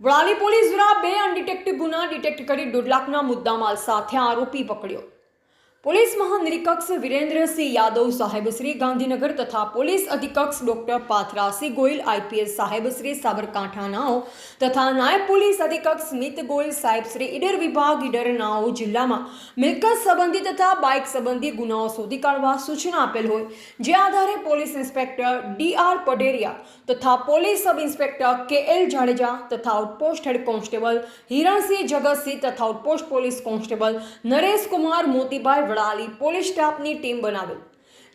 Vadali police દ્વારા 2 undetected ગુના detect કરી 1.5 લાખના મુદ્દામાલ સાથે આરોપી પકડ્યો। પોલીસ મહાનિરીક્ષક વિરેન્દ્રસિંહ યાદવ સાહેબ શ્રી ગાંધીનગર તથા પોલીસ અધિક્ષક ડોક્ટર પાથરાસિંહ ગોયલ આઈપીએસ સાહેબ શ્રી સાબરકાંઠાનાઓ તથા નાયબ પોલીસ અધિક્ષક સ્મિત ગોયલ સાહેબ શ્રી ઈડર વિભાગ ઈડરનાઓ જિલ્લામાં મિલકત સંબંધી તથા બાઇક સંબંધી ગુનાઓ શોધી કાઢવા સૂચના આપેલ હોય, જે આધારે પોલીસ ઇન્સ્પેક્ટર ડી.આર. પઢેરિયા તથા પોલીસ સબ ઇન્સ્પેક્ટર કે.એલ. જાડેજા તથા outpost head constable Hiransinh Jagatsinh તથા outpost police constable Nareshkumar Motibhai Vadali police સ્ટાફની ટીમ બનાવેલ,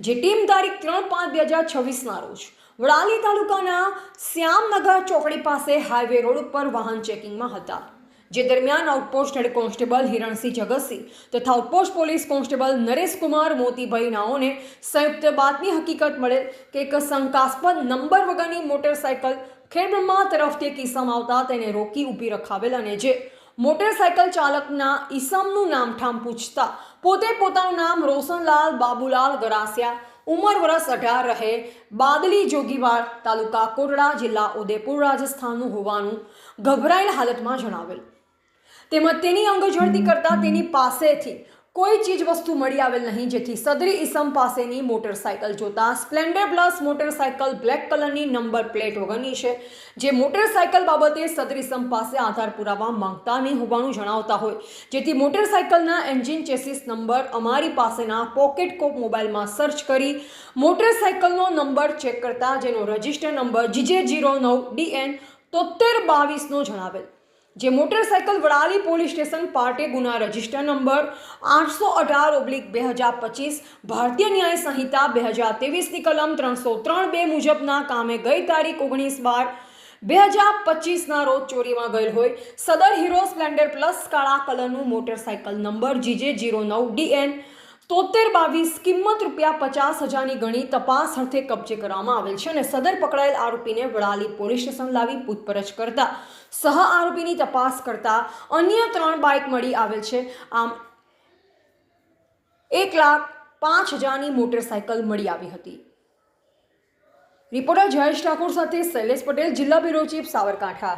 જે ટીમ તારીખ 3/5/2026ના રોજ વડાલી તાલુકાના શ્યામનગર ચોકડી પાસે હાઈવે રોડ ઉપર વાહન ચેકિંગમાં હતા, જે દરમિયાન outpost head constable Hiransinh Jagatsinh તથા outpost police constable Nareshkumar Motibhai નાઓને સંયુક્ત બાતમી હકીકત મળેલ કે એક શંકાસ્પદ નંબર વગરની મોટરસાયકલ ખેડબ્રહ્મા તરફથી એક ઈસમ આવતા તેને રોકી ઊભી રખાવેલ અને જે મોટરસાયકલ ચાલકના ઈસમનું નામઠામ પૂછતા પોતે પોતાનું નામ રોશનલાલ બાબુલાલ ગરાસિયા, ઉંમર વર્ષ 18 રહે બાદલી જોગીવાડ તાલુકા કોટડા જિલ્લા ઉદયપુર રાજસ્થાનનું હોવાનું ગભરાયેલ હાલતમાં જણાવેલ, તેમજ તેની અંગઝડતી કરતા તેની પાસેથી કોઈ ચીજ વસ્તુ મળી આવેલ નહીં, જેથી સદરી ઈસમ પાસેની મોટરસાયકલ જોતા સ્પ્લેન્ડર પ્લસ મોટરસાયકલ બ્લેક કલરની નંબર પ્લેટ વગરની છે, જે મોટરસાયકલ બાબતે સદરી ઈસમ પાસે આધાર પુરાવા માંગતા નહીં હોવાનું જણાવતા હોય, જેથી મોટરસાયકલના એન્જિન ચેસિસ નંબર અમારી પાસેના પોકેટ કોપ મોબાઈલમાં સર્ચ કરી મોટરસાયકલનો નંબર ચેક કરતા જેનો રજિસ્ટર નંબર GJ09DN 7322નો જણાવેલ, જે મોટરસાયકલ વડાલી પોલીસ સ્ટેશન પાર્ટે ગુના રજિસ્ટર નંબર 818/2025 ભારતીય ન્યાય સંહિતા 2023ની કલમ 303(2) મુજબના કામે ગઈ તારીખ 19/12/2025ના રોજ ચોરીમાં ગયેલ હોય સદર હીરો સ્પ્લેન્ડર પ્લસ કાળા કલરનું મોટરસાયકલ નંબર GJ09DN 7322 કિંમત ₹50,000ની ગણી તપાસ અર્થે કબજે કરવામાં આવેલ છે અને સદર પકડાયેલ આરોપીને વડાલી પોલીસ સ્ટેશન લાવી પૂછપરછ કરતા સહ આરોપીની તપાસ કરતા અન્ય 3 બાઇક મળી આવેલ છે। આમ 1,05,000ની મોટરસાયકલ મળી આવી હતી। રિપોર્ટર જયેશ ઠાકોર સાથે શૈલેષ પટેલ, જિલ્લા બ્યુરો ચીફ, સાબરકાંઠા।